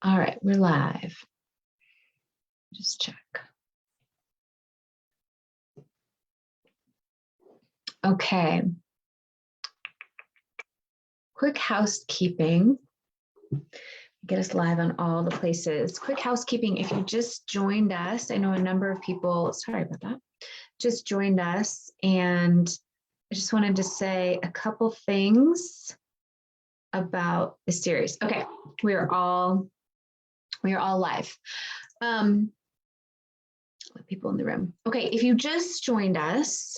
All right, we're live. Just check. Okay. Quick housekeeping. Get us live on all the places. Quick housekeeping. If you just joined us, I know a number of people, sorry about that, just joined us. And I just wanted to say a couple things about the series. Okay, we are all live. Let people in the room. Okay, if you just joined us,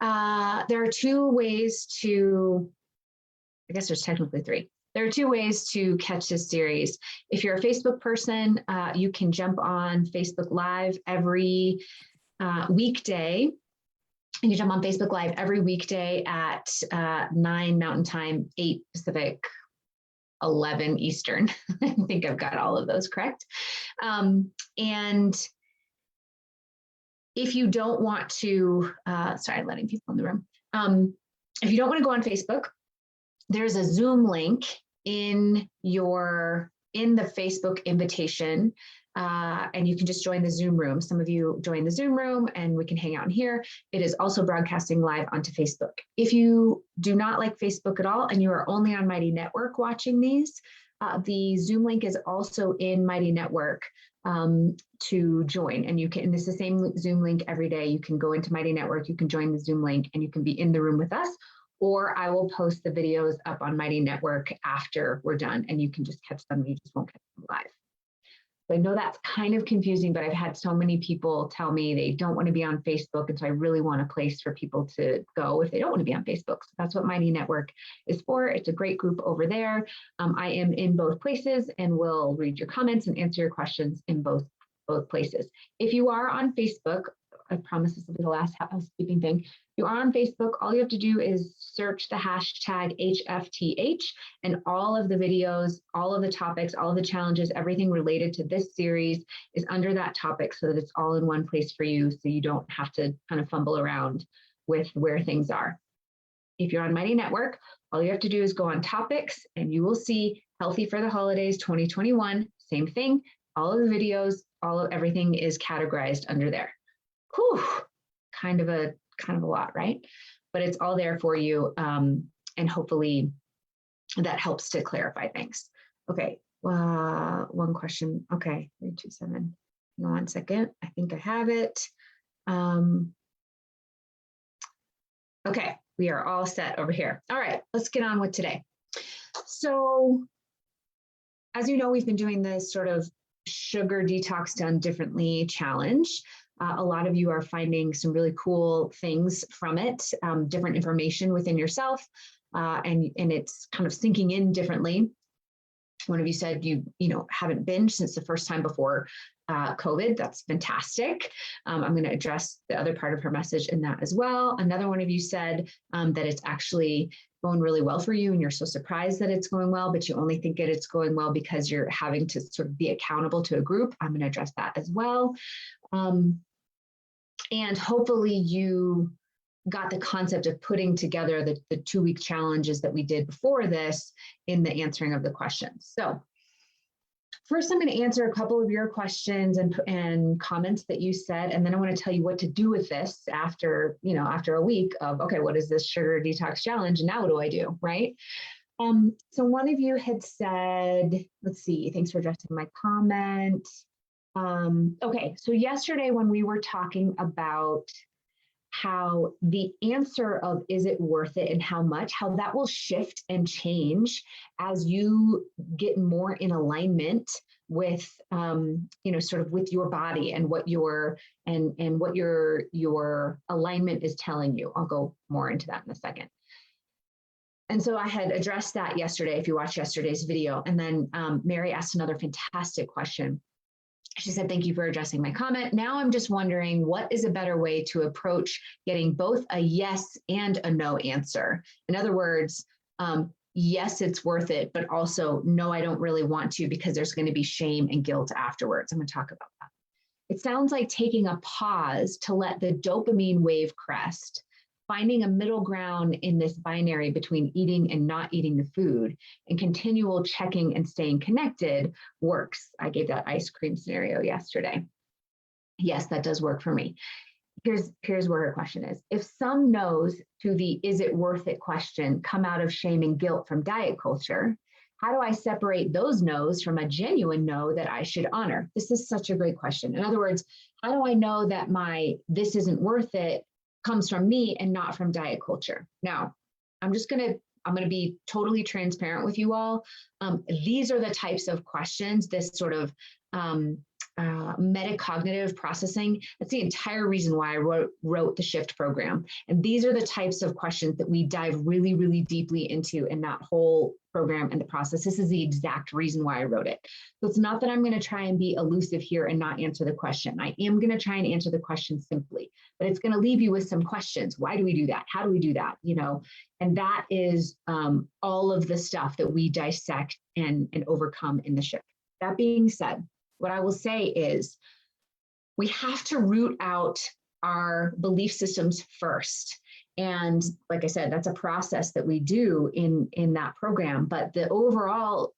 there are two ways to, I guess there's technically three. There are two ways to catch this series. If you're a Facebook person, you can jump on Facebook Live every weekday. You can jump on Facebook Live every weekday at 9 Mountain Time, 8 Pacific, 11 Eastern. I think I've got all of those correct. And if you don't want to, sorry, letting people in the room. If you don't want to go on Facebook, there's a Zoom link in the Facebook invitation, and you can just join the Zoom room. Some of you join the Zoom room and we can hang out in here. It is also broadcasting live onto Facebook. If you do not like Facebook at all and you are only on Mighty Network watching these, the Zoom link is also in Mighty Network to join, and you can, and it's the same Zoom link every day. You can go into Mighty Network, you can join the Zoom link, and you can be in the room with us, or I will post the videos up on Mighty Network after we're done, and you can just catch them. You just won't catch them live. So I know that's kind of confusing, but I've had so many people tell me they don't want to be on Facebook, and so I really want a place for people to go if they don't want to be on Facebook. So that's what Mighty Network is for. It's a great group over there. I am in both places and will read your comments and answer your questions in both places. If you are on Facebook, I promise this will be the last housekeeping thing. If you are on Facebook, all you have to do is search the hashtag HFTH, and all of the videos, all of the topics, all of the challenges, everything related to this series is under that topic so that it's all in one place for you, so you don't have to kind of fumble around with where things are. If you're on Mighty Network, all you have to do is go on topics and you will see Healthy for the Holidays 2021, same thing. All of the videos, everything is categorized under there. Whew, kind of a lot, right? But it's all there for you, and hopefully that helps to clarify things. Okay, one question. Okay, 327. Hang on 1 second. I think I have it. Okay, we are all set over here. All right, let's get on with today. So, as you know, we've been doing this sort of sugar detox done differently challenge. A lot of you are finding some really cool things from it, different information within yourself, and it's kind of sinking in differently. One of you said you haven't binged since the first time before COVID. That's fantastic. I'm going to address the other part of her message in that as well. Another one of you said that it's actually going really well for you and you're so surprised that it's going well, but you only think that it's going well because you're having to sort of be accountable to a group. I'm going to address that as well. And hopefully you got the concept of putting together the 2-week challenges that we did before this in the answering of the questions. So first, I'm going to answer a couple of your questions and comments that you said, and then I want to tell you what to do with this after a week of, okay, what is this sugar detox challenge? And now what do I do, right? So one of you had said, let's see, thanks for addressing my comment. Okay, so yesterday when we were talking about how the answer of is it worth it and how much, how that will shift and change as you get more in alignment with, sort of with your body and what your alignment is telling you. I'll go more into that in a second. And so I had addressed that yesterday, if you watched yesterday's video. And then Mary asked another fantastic question. She said, thank you for addressing my comment. Now I'm just wondering, what is a better way to approach getting both a yes and a no answer? In other words, yes, it's worth it, but also, no, I don't really want to because there's going to be shame and guilt afterwards. I'm going to talk about that. It sounds like taking a pause to let the dopamine wave crest, finding a middle ground in this binary between eating and not eating the food and continual checking and staying connected works. I gave that ice cream scenario yesterday. Yes, that does work for me. Here's where her question is. If some no's to the is it worth it question come out of shame and guilt from diet culture, how do I separate those no's from a genuine no that I should honor? This is such a great question. In other words, how do I know that my this isn't worth it comes from me and not from diet culture? Now, I'm going to be totally transparent with you all. These are the types of questions, this sort of metacognitive processing. That's the entire reason why I wrote the Shift program. And these are the types of questions that we dive really, really deeply into in that whole program and the process. This is the exact reason why I wrote it. So it's not that I'm going to try and be elusive here and not answer the question. I am going to try and answer the question simply, but it's going to leave you with some questions. Why do we do that? How do we do that? You know, and that is all of the stuff that we dissect and overcome in the Shift. That being said, what I will say is we have to root out our belief systems first. And like I said, that's a process that we do in that program. But the overall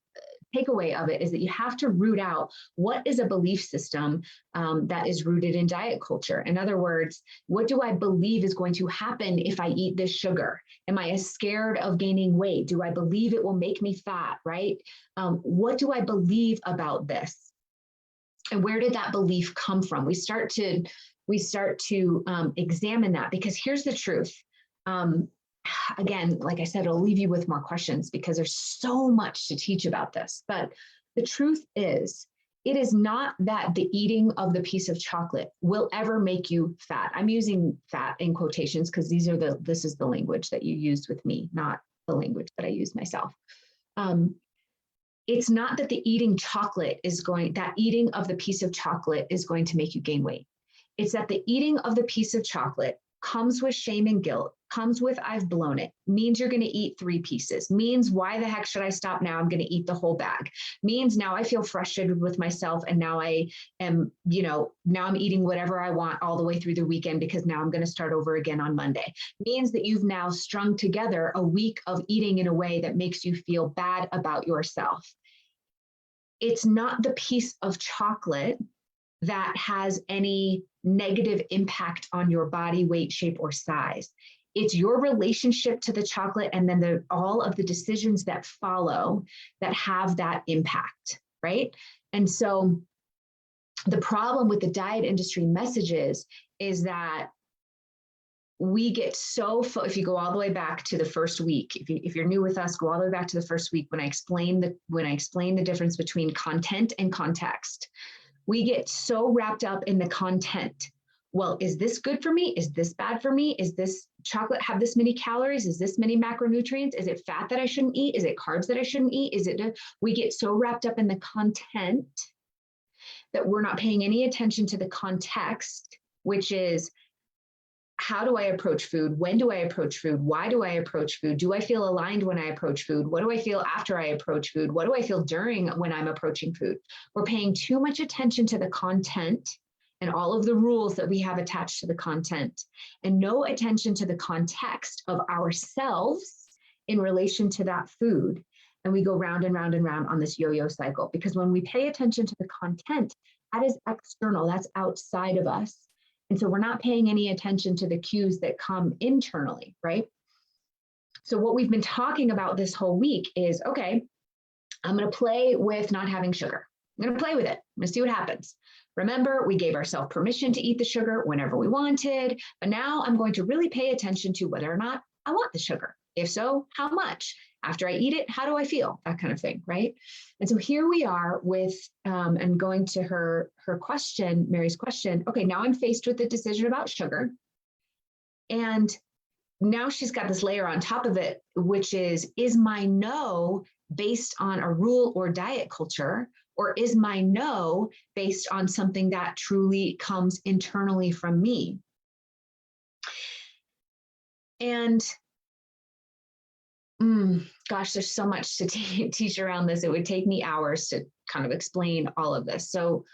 takeaway of it is that you have to root out what is a belief system that is rooted in diet culture. In other words, what do I believe is going to happen if I eat this sugar? Am I scared of gaining weight? Do I believe it will make me fat, right? What do I believe about this? And where did that belief come from? We start to examine that, because here's the truth. Again, like I said, it'll leave you with more questions because there's so much to teach about this. But the truth is, it is not that the eating of the piece of chocolate will ever make you fat. I'm using fat in quotations because this is the language that you used with me, not the language that I use myself. It's not that the eating of the piece of chocolate is going to make you gain weight. It's that the eating of the piece of chocolate comes with shame and guilt, comes with I've blown it, means you're going to eat 3 pieces, means why the heck should I stop now? I'm going to eat the whole bag, means now I feel frustrated with myself and now I am, now I'm eating whatever I want all the way through the weekend because now I'm going to start over again on Monday. Means that you've now strung together a week of eating in a way that makes you feel bad about yourself. It's not the piece of chocolate that has any negative impact on your body weight, shape, or size. It's your relationship to the chocolate and then all of the decisions that follow that have that impact, right? And so the problem with the diet industry messages is that we get if you go all the way back to the first week, if you're new with us, go all the way back to the first week when I explain the difference between content and context. We get so wrapped up in the content. Well, is this good for me? Is this bad for me? Is this chocolate have this many calories? Is this many macronutrients? Is it fat that I shouldn't eat? Is it carbs that I shouldn't eat? We get so wrapped up in the content that we're not paying any attention to the context, which is, how do I approach food? When do I approach food? Why do I approach food? Do I feel aligned when I approach food? What do I feel after I approach food? What do I feel during when I'm approaching food? We're paying too much attention to the content and all of the rules that we have attached to the content, and no attention to the context of ourselves in relation to that food. And we go round and round and round on this yo-yo cycle, because when we pay attention to the content, that is external, that's outside of us. And so we're not paying any attention to the cues that come internally, right? So what we've been talking about this whole week is, okay, I'm going to play with not having sugar. I'm going to play with it. I'm going to see what happens. Remember, we gave ourselves permission to eat the sugar whenever we wanted, but now I'm going to really pay attention to whether or not I want the sugar. If so, how much? After I eat it, how do I feel? That kind of thing, right? And so here we are with, and going to her question, Mary's question. Okay, now I'm faced with the decision about sugar. And now she's got this layer on top of it, which is my no based on a rule or diet culture, or is my no based on something that truly comes internally from me? And gosh, there's so much to teach around this. It would take me hours to kind of explain all of this. So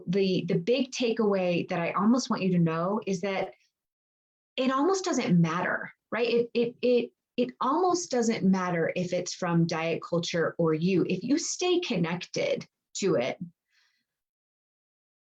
the big takeaway that I almost want you to know is that it almost doesn't matter, right? It almost doesn't matter if it's from diet culture or you. If you stay connected to it,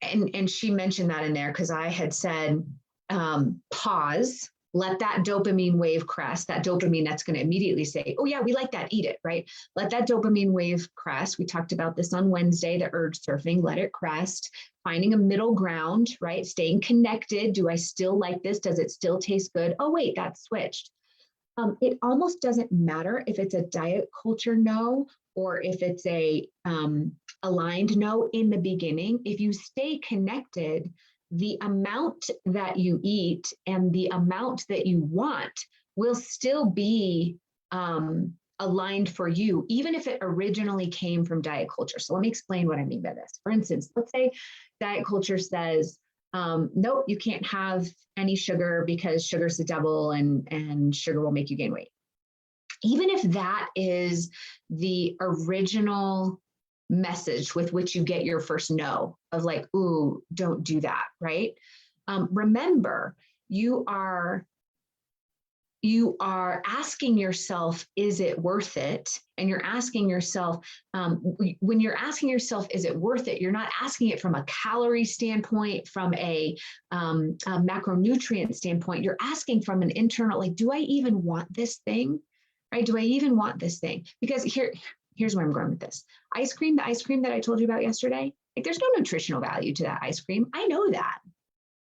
and she mentioned that in there because I had said, pause, let that dopamine wave crest, that dopamine that's going to immediately say, oh yeah, we like that, eat it, right? Let that dopamine wave crest. We talked about this on Wednesday, the urge surfing, let it crest, finding a middle ground, right? Staying connected. Do I still like this? Does it still taste good? Oh wait, that switched. It almost doesn't matter if it's a diet culture no, or if it's a aligned no in the beginning. If you stay connected, the amount that you eat and the amount that you want will still be aligned for you, even if it originally came from diet culture. So let me explain what I mean by this. For instance, let's say diet culture says, nope, you can't have any sugar because sugar's the devil and sugar will make you gain weight. Even if that is the original message with which you get your first no of like, ooh, don't do that, right? Remember, you are asking yourself, is it worth it? And you're asking yourself, when you're asking yourself, is it worth it? You're not asking it from a calorie standpoint, from a macronutrient standpoint. You're asking from an internal, like, do I even want this thing? Right? Do I even want this thing? Because here's where I'm going with this. Ice cream, the ice cream that I told you about yesterday, like there's no nutritional value to that ice cream. I know that.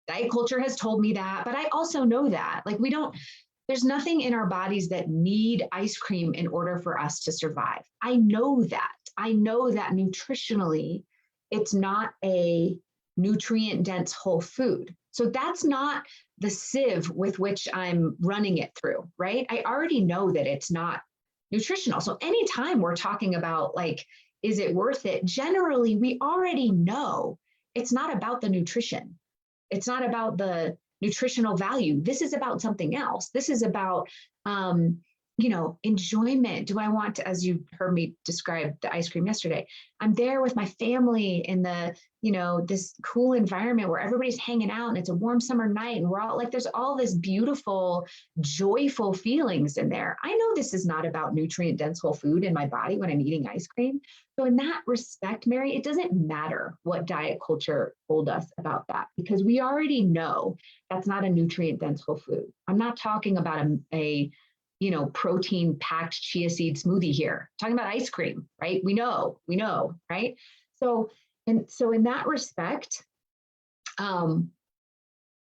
Diet culture has told me that, but I also know that. Like there's nothing in our bodies that need ice cream in order for us to survive. I know that. I know that nutritionally, it's not a nutrient dense whole food. So that's not the sieve with which I'm running it through, right? I already know that it's not nutritional. So anytime we're talking about like, is it worth it? Generally, we already know it's not about the nutrition. It's not about the nutritional value. This is about something else. This is about, enjoyment. Do I want to, as you heard me describe the ice cream yesterday, I'm there with my family in the, this cool environment where everybody's hanging out and it's a warm summer night and we're all like, there's all this beautiful, joyful feelings in there. I know this is not about nutrient dense whole food in my body when I'm eating ice cream. So in that respect, Mary, it doesn't matter what diet culture told us about that because we already know that's not a nutrient dense whole food. I'm not talking about a protein packed chia seed smoothie here. I'm talking about ice cream, right? We know, right? So in that respect,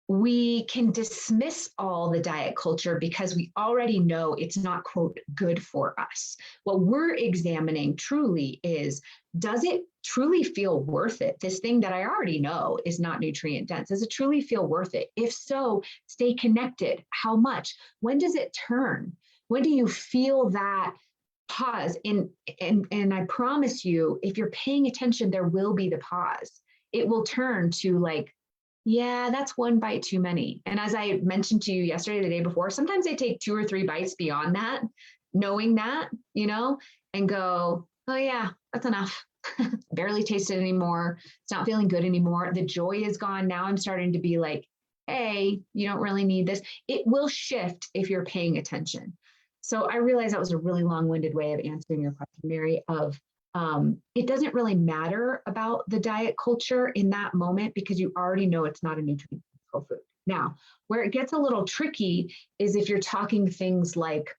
we can dismiss all the diet culture because we already know it's not, quote, good for us. What we're examining truly is, does it truly feel worth it? This thing that I already know is not nutrient dense, does it truly feel worth it? If so, stay connected. How much? When does it turn? When do you feel that pause? And I promise you, if you're paying attention, there will be the pause. It will turn to like, yeah, that's one bite too many. And as I mentioned to you yesterday, the day before, sometimes I take 2 or 3 bites beyond that, knowing that, and go, oh yeah, that's enough. Barely taste it anymore. It's not feeling good anymore. The joy is gone. Now I'm starting to be like, hey, you don't really need this. It will shift if you're paying attention. So I realize that was a really long-winded way of answering your question, Mary, of it doesn't really matter about the diet culture in that moment because you already know it's not a nutrient whole food. Now, where it gets a little tricky is if you're talking things like,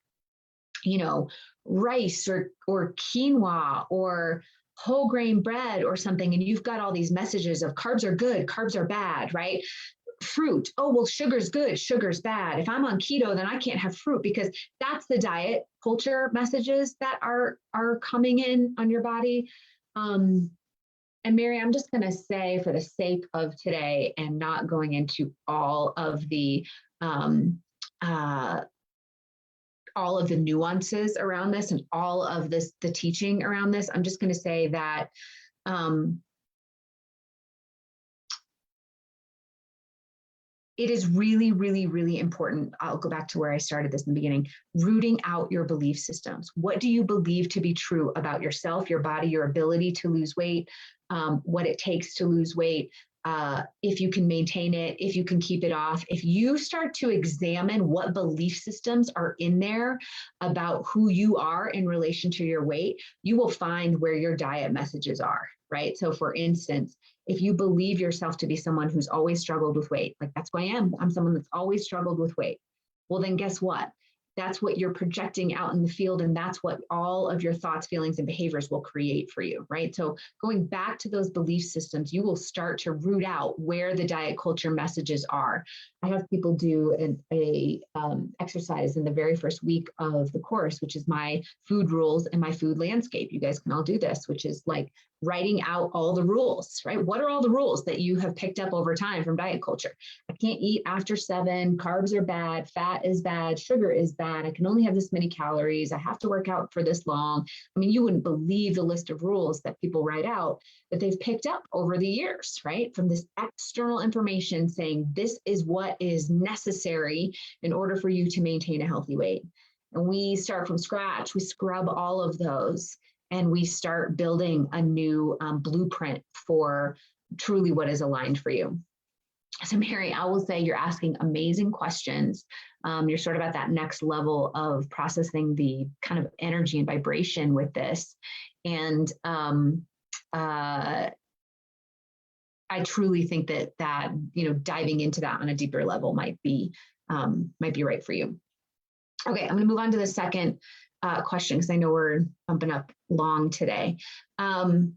rice or quinoa or whole grain bread or something, and you've got all these messages of carbs are good, carbs are bad, right? Fruit, oh, well, sugar's good, sugar's bad. If I'm on keto, then I can't have fruit because that's the diet culture messages that are coming in on your body. And Mary, I'm just going to say for the sake of today and not going into all of the nuances around this and all of the teaching around this, I'm just going to say that it is really, really, really important. I'll go back to where I started this in the beginning, rooting out your belief systems. What do you believe to be true about yourself, your body, your ability to lose weight, what it takes to lose weight? if you can maintain it, if you can keep it off. If you start to examine what belief systems are in there about who you are in relation to your weight, you will find where your diet messages are, right? So for instance, if you believe yourself to be someone who's always struggled with weight, like that's who I am, I'm someone that's always struggled with weight. Well, then guess what? That's what you're projecting out in the field, and that's what all of your thoughts, feelings, and behaviors will create for you, right? So going back to those belief systems, you will start to root out where the diet culture messages are. I have people do an exercise in the very first week of the course, which is my food rules and my food landscape. You guys can all do this, which is like writing out all the rules, right? What are all the rules that you have picked up over time from diet culture? I can't eat after 7, carbs are bad, fat is bad, sugar is bad, I can only have this many calories, I have to work out for this long. I mean, you wouldn't believe the list of rules that people write out that they've picked up over the years, right? From this external information saying this is what is necessary in order for you to maintain a healthy weight. And we start from scratch, we scrub all of those, and we start building a new blueprint for truly what is aligned for you. So Mary, I will say you're asking amazing questions. You're sort of at that next level of processing the kind of energy and vibration with this. And I truly think that you know, diving into that on a deeper level might be right for you. Okay, I'm going to move on to the second question, because I know we're bumping up long today. One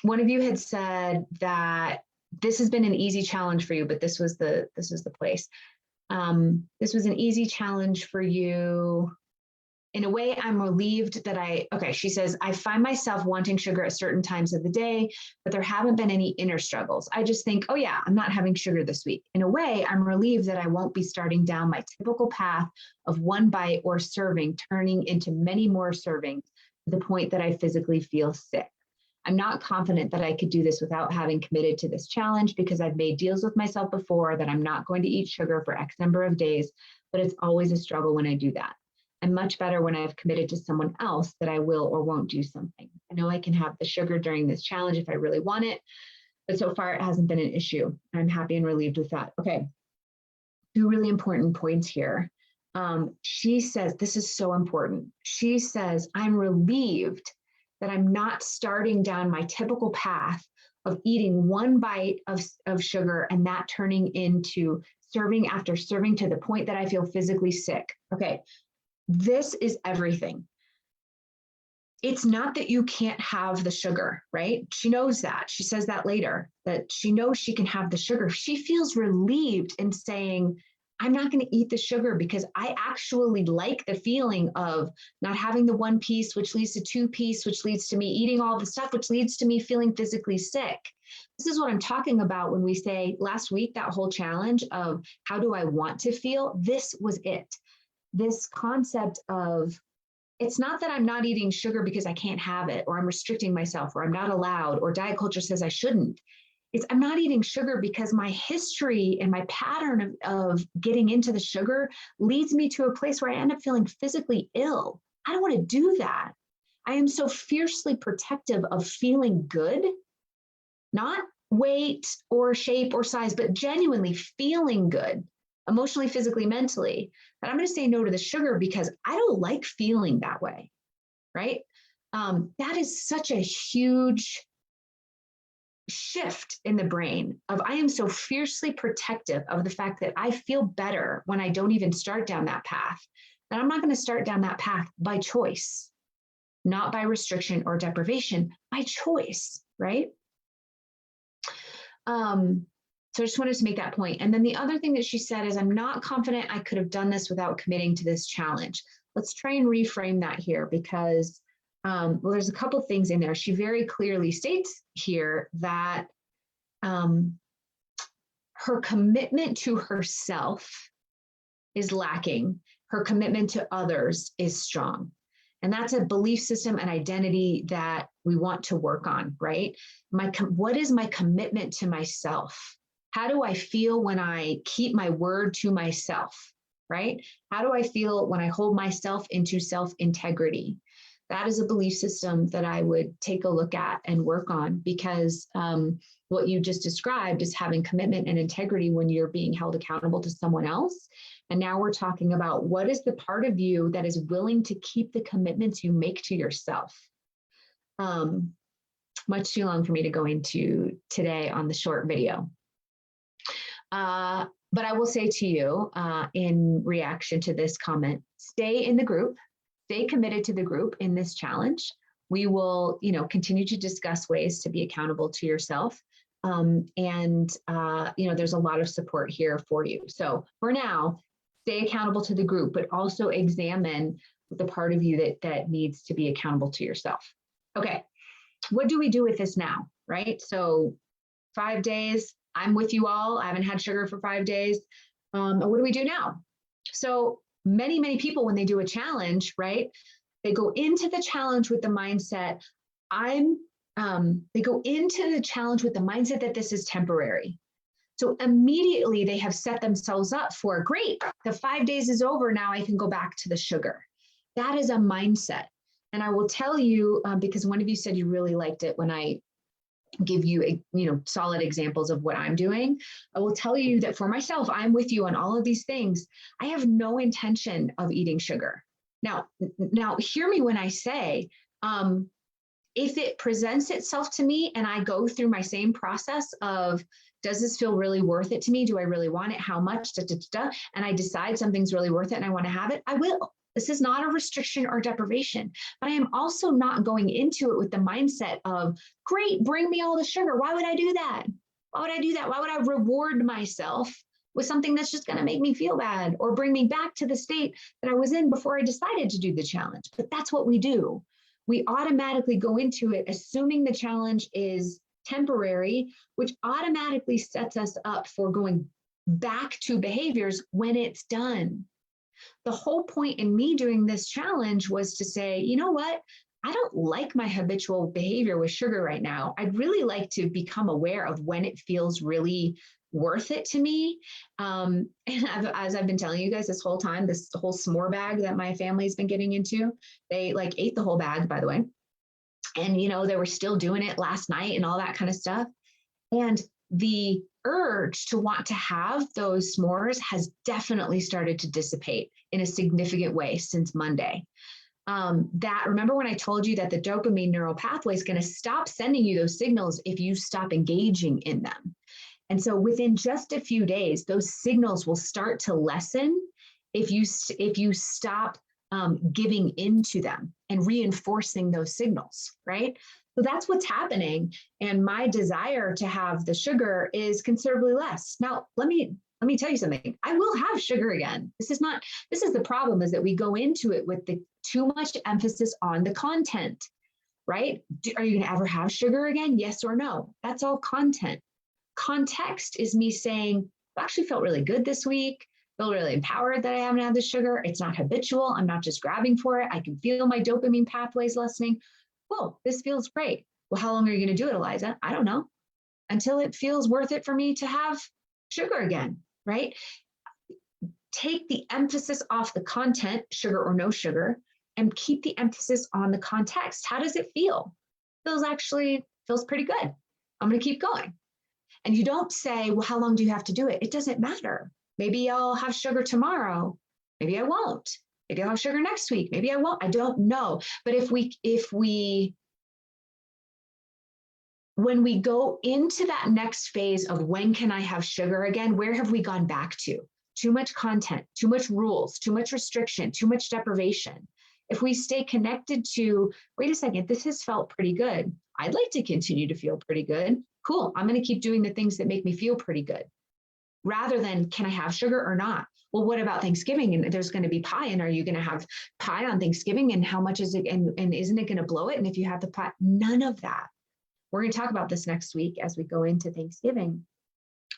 of you had said that this has been an easy challenge for you, but this was the place. This was an easy challenge for you. In a way, I'm relieved that she says, I find myself wanting sugar at certain times of the day, but there haven't been any inner struggles. I just think, oh yeah, I'm not having sugar this week. In a way, I'm relieved that I won't be starting down my typical path of one bite or serving, turning into many more servings to the point that I physically feel sick. I'm not confident that I could do this without having committed to this challenge, because I've made deals with myself before that I'm not going to eat sugar for X number of days, but it's always a struggle when I do that. I'm much better when I've committed to someone else that I will or won't do something. I know I can have the sugar during this challenge if I really want it, but so far it hasn't been an issue. I'm happy and relieved with that. Okay, 2 really important points here. She says, this is so important. She says, I'm relieved that I'm not starting down my typical path of eating one bite of sugar and that turning into serving after serving to the point that I feel physically sick. Okay. This is everything. It's not that you can't have the sugar, right? She knows that. She says that later, that she knows she can have the sugar. She feels relieved in saying, I'm not going to eat the sugar because I actually like the feeling of not having the 1 piece, which leads to 2 piece, which leads to me eating all the stuff, which leads to me feeling physically sick. This is what I'm talking about when we say last week, that whole challenge of how do I want to feel? This was it. This concept of, it's not that I'm not eating sugar because I can't have it, or I'm restricting myself, or I'm not allowed, or diet culture says I shouldn't. It's I'm not eating sugar because my history and my pattern of getting into the sugar leads me to a place where I end up feeling physically ill. I don't want to do that. I am so fiercely protective of feeling good, not weight or shape or size, but genuinely feeling good, emotionally, physically, mentally, that I'm going to say no to the sugar because I don't like feeling that way, right? That is such a huge shift in the brain of I am so fiercely protective of the fact that I feel better when I don't even start down that path, that I'm not going to start down that path by choice, not by restriction or deprivation, by choice, right? So I just wanted to make that point. And then the other thing that she said is, I'm not confident I could have done this without committing to this challenge. Let's try and reframe that here because, well, there's a couple things in there. She very clearly states here that her commitment to herself is lacking. Her commitment to others is strong. And that's a belief system and identity that we want to work on, right? What is my commitment to myself? How do I feel when I keep my word to myself, right? How do I feel when I hold myself into self-integrity? that is a belief system that I would take a look at and work on, because what you just described is having commitment and integrity when you're being held accountable to someone else. And now we're talking about what is the part of you that is willing to keep the commitments you make to yourself. Much too long for me to go into today on the short video. But I will say to you, in reaction to this comment, stay in the group, stay committed to the group in this challenge. We will, continue to discuss ways to be accountable to yourself. There's a lot of support here for you. So for now, stay accountable to the group, but also examine the part of you that needs to be accountable to yourself. Okay, what do we do with this now, right? So 5 days, I'm with you all. I haven't had sugar for 5 days. What do we do now? So many people, when they do a challenge, right, they go into the challenge with the mindset, that this is temporary. So immediately they have set themselves up for, great, the 5 days is over. Now I can go back to the sugar. That is a mindset. And I will tell you, because one of you said you really liked it when I give you, solid examples of what I'm doing. I will tell you that for myself, I'm with you on all of these things. I have no intention of eating sugar. Now hear me when I say, if it presents itself to me and I go through my same process of, does this feel really worth it to me? Do I really want it? How much? And I decide something's really worth it and I want to have it, I will. This is not a restriction or deprivation, but I am also not going into it with the mindset of, great, bring me all the sugar. Why would I do that? Why would I do that? Why would I reward myself with something that's just going to make me feel bad or bring me back to the state that I was in before I decided to do the challenge? But that's what we do. We automatically go into it assuming the challenge is temporary, which automatically sets us up for going back to behaviors when it's done. The whole point in me doing this challenge was to say, you know what? I don't like my habitual behavior with sugar right now. I'd really like to become aware of when it feels really worth it to me. And as I've been telling you guys this whole time, this whole s'more bag that my family's been getting into, they ate the whole bag, by the way. And, they were still doing it last night and all that kind of stuff. And the urge to want to have those s'mores has definitely started to dissipate in a significant way since Monday. Remember when I told you that the dopamine neural pathway is going to stop sending you those signals if you stop engaging in them. And so within just a few days, those signals will start to lessen if you stop giving into them and reinforcing those signals, right? So that's what's happening. And my desire to have the sugar is considerably less. Now, let me tell you something. I will have sugar again. This is the problem, is that we go into it with too much emphasis on the content, right? Are you going to ever have sugar again? Yes or no? That's all content. Context is me saying, I actually felt really good this week. Feel really empowered that I haven't had the sugar. It's not habitual. I'm not just grabbing for it. I can feel my dopamine pathways lessening. Whoa, this feels great. Well, how long are you going to do it, Eliza? I don't know. Until it feels worth it for me to have sugar again, right? Take the emphasis off the content, sugar or no sugar, and keep the emphasis on the context. How does it feel? Feels pretty good. I'm going to keep going. And you don't say, well, how long do you have to do it? It doesn't matter. Maybe I'll have sugar tomorrow. Maybe I won't. Maybe I'll have sugar next week. Maybe I won't. I don't know. But when we go into that next phase of when can I have sugar again, where have we gone back to? Too much content, too much rules, too much restriction, too much deprivation. If we stay connected to, wait a second, this has felt pretty good. I'd like to continue to feel pretty good. Cool. I'm going to keep doing the things that make me feel pretty good. Rather than, can I have sugar or not? Well, what about Thanksgiving? And there's going to be pie. And are you going to have pie on Thanksgiving? And how much is it? And isn't it going to blow it? And if you have the pie, none of that. We're going to talk about this next week as we go into Thanksgiving.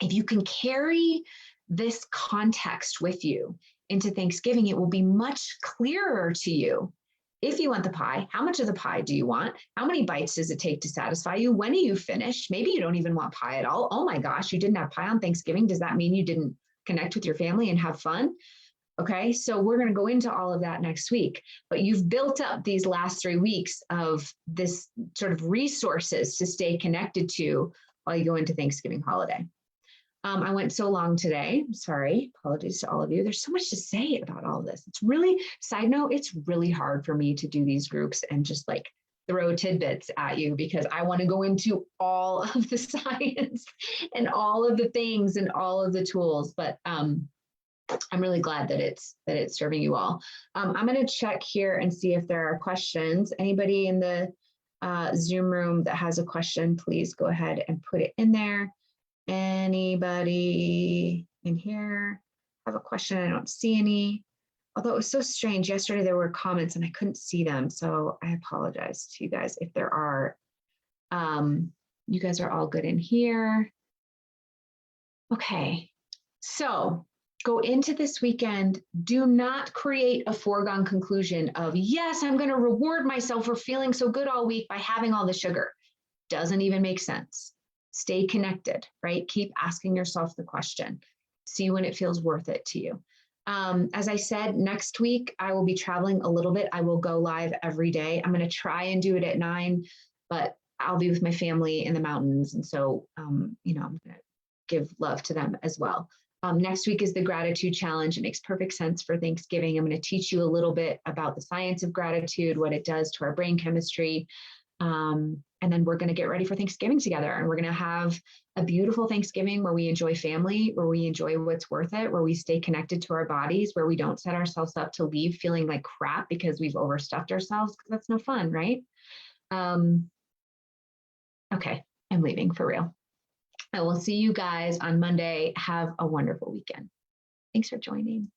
If you can carry this context with you into Thanksgiving, it will be much clearer to you. If you want the pie, how much of the pie do you want? How many bites does it take to satisfy you? When are you finished? Maybe you don't even want pie at all. Oh my gosh, you didn't have pie on Thanksgiving. Does that mean you didn't connect with your family and have fun? Okay, so we're going to go into all of that next week, but you've built up these last 3 weeks of this sort of resources to stay connected to while you go into Thanksgiving holiday. I went so long today. Sorry, apologies to all of you. There's so much to say about all of this. It's really, side note, it's really hard for me to do these groups and just like throw tidbits at you because I want to go into all of the science and all of the things and all of the tools. But I'm really glad that it's serving you all. I'm going to check here and see if there are questions. Anybody in the Zoom room that has a question, please go ahead and put it in there. Anybody in here have a question? I don't see any. Although it was so strange, yesterday there were comments and I couldn't see them. So I apologize to you guys if there are. You guys are all good in here. Okay, so go into this weekend. Do not create a foregone conclusion of, yes, I'm going to reward myself for feeling so good all week by having all the sugar. Doesn't even make sense. Stay connected, right? Keep asking yourself the question. See when it feels worth it to you. As I said, next week, I will be traveling a little bit. I will go live every day. I'm going to try and do it at 9, but I'll be with my family in the mountains. And so, I'm going to give love to them as well. Next week is the gratitude challenge. It makes perfect sense for Thanksgiving. I'm going to teach you a little bit about the science of gratitude, what it does to our brain chemistry. And then we're going to get ready for Thanksgiving together. And we're going to have a beautiful Thanksgiving where we enjoy family, where we enjoy what's worth it, where we stay connected to our bodies, where we don't set ourselves up to leave feeling like crap because we've overstuffed ourselves, because that's no fun, right? Okay, I'm leaving for real. I will see you guys on Monday. Have a wonderful weekend. Thanks for joining.